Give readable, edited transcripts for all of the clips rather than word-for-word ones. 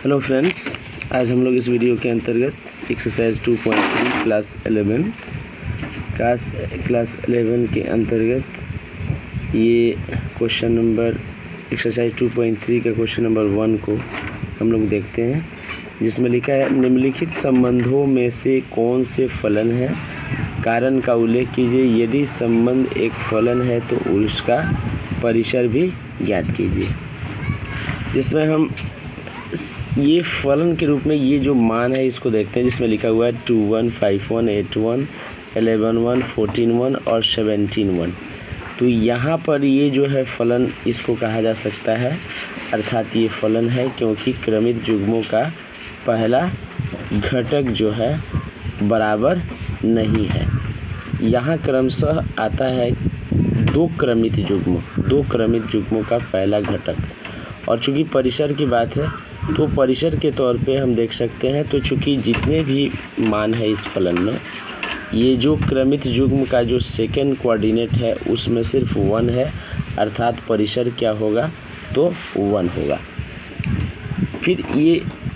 Hello friends, आज हम लोग इस वीडियो के अंतर्गत एक्सरसाइज 2.3 क्लास 11 के अंतर्गत ये क्वेश्चन नंबर एक्सरसाइज 2.3 का क्वेश्चन नंबर 1 को हम लोग देखते हैं, जिसमें लिखा है निम्नलिखित संबंधों में से कौन से फलन है, कारण का उल्लेख कीजिए। यदि संबंध एक फलन है तो उसका परिसर भी ज्ञात कीजिए। जिसमें हम ये फलन के रूप में ये जो मान है इसको देखते हैं, जिसमें लिखा हुआ है 2, 1, 5, 1, 8, 1, 11, 1, 14, 1 और 17, 1। तो यहाँ पर ये जो है फलन इसको कहा जा सकता है, अर्थात ये फलन है क्योंकि क्रमित युग्मों का पहला घटक जो है बराबर नहीं है। यहाँ क्रमशः आता है दो क्रमित युग्मों का पहला घटक, और चूँकि परिसर की बात है तो परिसर के तौर पे हम देख सकते हैं। तो चूँकि जितने भी मान है इस फलन में, ये जो क्रमित युग्म का जो सेकेंड कोऑर्डिनेट है उसमें सिर्फ 1 है, अर्थात परिसर क्या होगा तो 1 होगा। फिर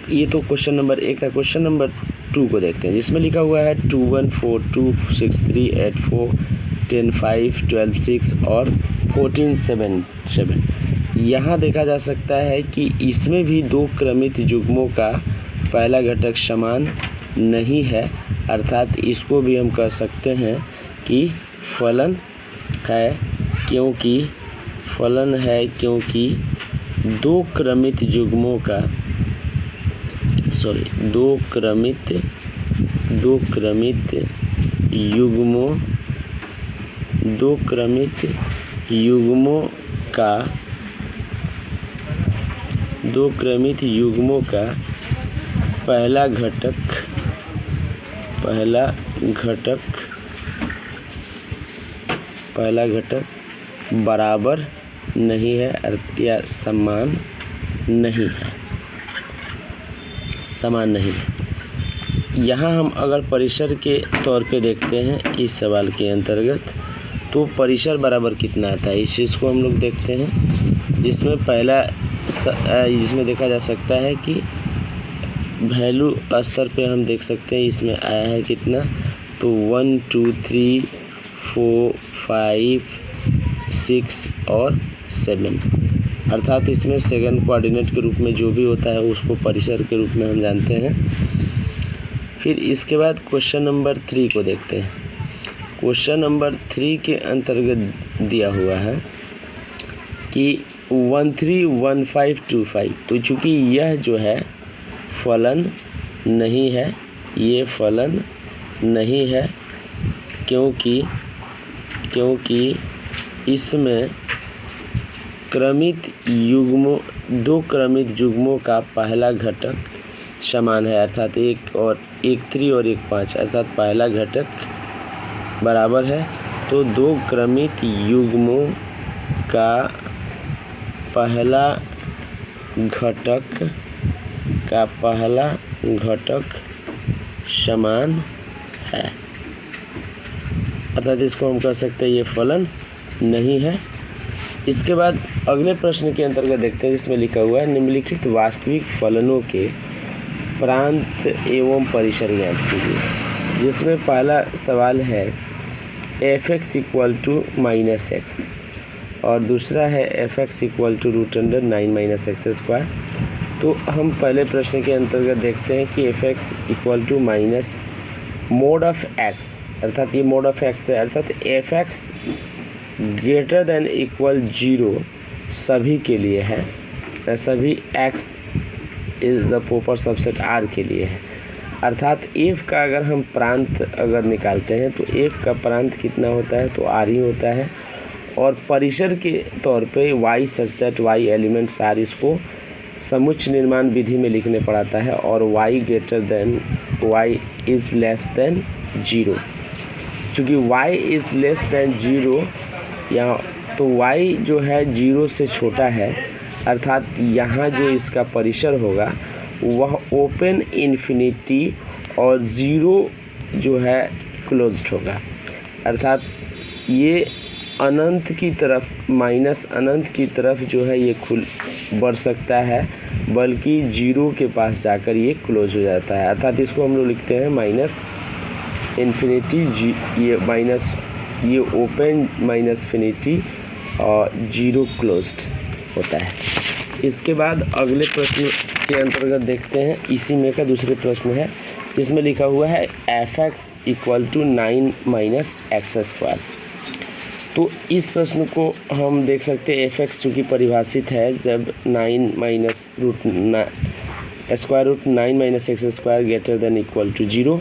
ये तो क्वेश्चन नंबर 1 था। क्वेश्चन नंबर 2 को देखते हैं, जिसमें लिखा हुआ है 2, 1, 4, 2, 6, 3, 8, 4, 10, 5, 12, 6 और 14, 7। यहाँ देखा जा सकता है कि इसमें भी दो क्रमित युग्मों का पहला घटक समान नहीं है, अर्थात इसको भी हम कह सकते हैं कि फलन है क्योंकि दो क्रमित युग्मों का पहला घटक बराबर नहीं है या समान नहीं है। यहाँ हम अगर परिसर के तौर पे देखते हैं इस सवाल के अंतर्गत, तो परिसर बराबर कितना आता है इस चीज़ को हम लोग देखते हैं। जिसमें देखा जा सकता है कि वैल्यू स्तर पे हम देख सकते हैं इसमें आया है कितना, तो 1, 2, 3, 4, 5, 6 और 7, अर्थात इसमें सेकंड कोऑर्डिनेट के रूप में जो भी होता है उसको परिसर के रूप में हम जानते हैं। फिर इसके बाद क्वेश्चन नंबर 3 को देखते हैं। क्वेश्चन नंबर 3 के अंतर्गत दिया हुआ है कि 131525। तो चूँकि यह जो है फलन नहीं है, ये फलन नहीं है क्योंकि इसमें दो क्रमित युग्मों का पहला घटक समान है, अर्थात 1 और 1 3 और 1 5, अर्थात पहला घटक बराबर है। तो दो क्रमित युग्मों का पहला घटक समान है, अर्थात इसको हम कह सकते हैं ये फलन नहीं है। इसके बाद अगले प्रश्न के अंतर्गत देखते हैं, जिसमें लिखा हुआ है निम्नलिखित वास्तविक फलनों के प्रांत एवं परिसर ज्ञात कीजिए। जिसमें पहला सवाल है f(x) = -x और दूसरा है f(x) = √9 - x²। तो हम पहले प्रश्न के अंतर्गत देखते हैं कि f(x) - mod of x, अर्थात ये mod of x है, अर्थात f(x) > 0 सभी के लिए है, सभी x is the proper subset r के लिए है। अर्थात f का अगर हम प्रांत अगर निकालते हैं तो f का प्रांत कितना होता है तो r ही होता है, और परिसर के तौर पे y such that y elements r, इसको समुच्चय निर्माण विधि में लिखने पड़ता है, और y इज़ लेस देन 0। चूँकि y इज़ लेस देन 0 यहाँ, तो y जो है 0 से छोटा है, अर्थात यहाँ जो इसका परिसर होगा वह ओपन इन्फिनिटी और 0 जो है क्लोज्ड होगा, अर्थात ये अनंत की तरफ, माइनस अनंत की तरफ जो है ये बढ़ सकता है, बल्कि जीरो के पास जाकर ये क्लोज हो जाता है। अर्थात इसको हम लोग लिखते हैं माइनस इन्फिनिटी, ये माइनस, ये ओपन माइनस फिनिटी और जीरो क्लोज्ड होता है। इसके बाद अगले प्रश्न के अंतर्गत देखते हैं, इसी में का दूसरे प्रश्न है जिसमें लिखा हुआ है f(x) = 9 - x²। तो इस प्रश्न को हम देख सकते हैं f(x) चूँकि परिभाषित है जब 9 - √9 > 0,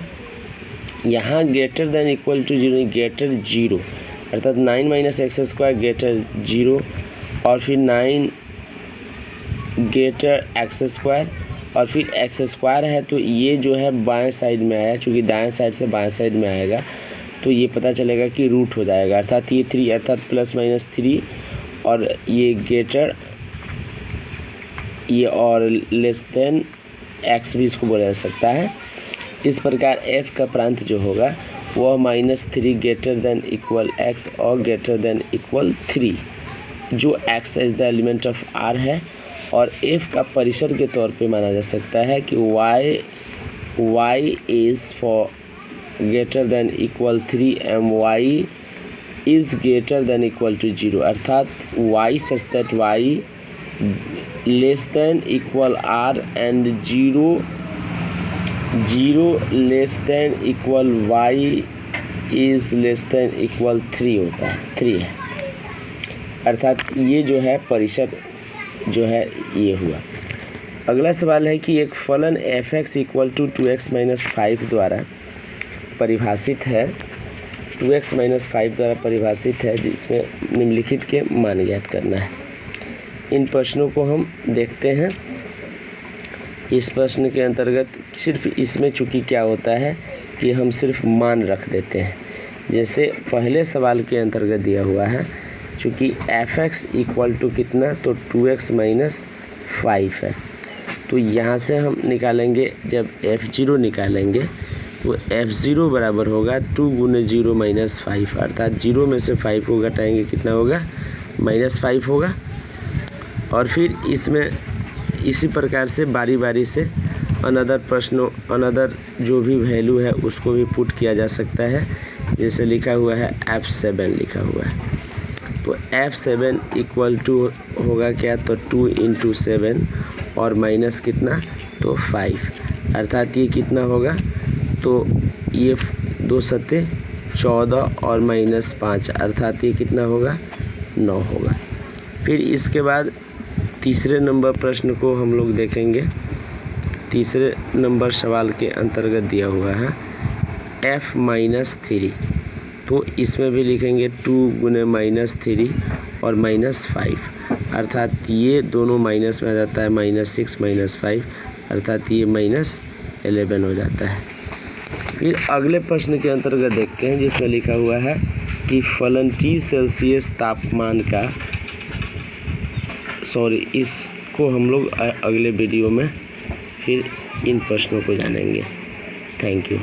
यहाँ greater than equal to 0 greater 0, अर्थात 9 - x² ग्रेटर 0 और फिर 9 ग्रेटर x² और फिर x² है तो ये जो है बाएं साइड में आया, चूँकि दाएं साइड से बाएं साइड में आएगा तो ये पता चलेगा कि रूट हो जाएगा, अर्थात ये 3 अर्थात ±3 और ये ग्रेटर ये और लेस देन x भी इसको बोला जा सकता है। इस प्रकार f का प्रांत जो होगा वह -3 ग्रेटर देन इक्वल x और ग्रेटर देन इक्वल 3, जो x is the element of r है और f का परिसर के तौर पे माना जा सकता है कि y is for greater than equal 3 and y is greater than equal to 0, अर्थात y such that y less than equal r and 0 less than equal y is less than equal 3 होता है, 3 है, अर्थात ये जो है परिसर जो है ये हुआ। अगला सवाल है कि एक फलन f(x) = 2x - 5 द्वारा परिभाषित है, 2x - 5 द्वारा परिभाषित है, जिसमें निम्नलिखित के मान ज्ञात करना है। इन प्रश्नों को हम देखते हैं। इस प्रश्न के अंतर्गत सिर्फ इसमें चूँकि क्या होता है कि हम सिर्फ मान रख देते हैं, जैसे पहले सवाल के अंतर्गत दिया हुआ है चूँकि f(x) = कितना, तो 2x - 5 है, तो यहाँ से हम निकालेंगे, जब f0 निकालेंगे तो f0 बराबर होगा 2 × 0 - 5, अर्थात 0 में से 5 को घटाएंगे कितना होगा, -5 होगा। और फिर इसमें इसी प्रकार से बारी बारी से अनदर जो भी वैल्यू है उसको भी पुट किया जा सकता है, जैसे लिखा हुआ है f7 लिखा हुआ है, तो f7 = होगा क्या, तो 2 × 7 और माइनस कितना, तो 5, अर्थात ये कितना होगा, तो ये 2 × 7 = 14 और -5, अर्थात ये कितना होगा, 9 होगा। फिर इसके बाद तीसरे नंबर प्रश्न को हम लोग देखेंगे। तीसरे नंबर सवाल के अंतर्गत दिया हुआ है f-3, तो इसमें भी लिखेंगे 2 × -3 और -5, अर्थात ये दोनों माइनस में आ जाता है, -6 -5, अर्थात ये -11 हो जाता है। फिर अगले प्रश्न के अंतर्गत देखते हैं जिसमें लिखा हुआ है कि फलन T सेल्सियस तापमान का, इसको हम लोग अगले वीडियो में फिर इन प्रश्नों को जानेंगे। Thank you.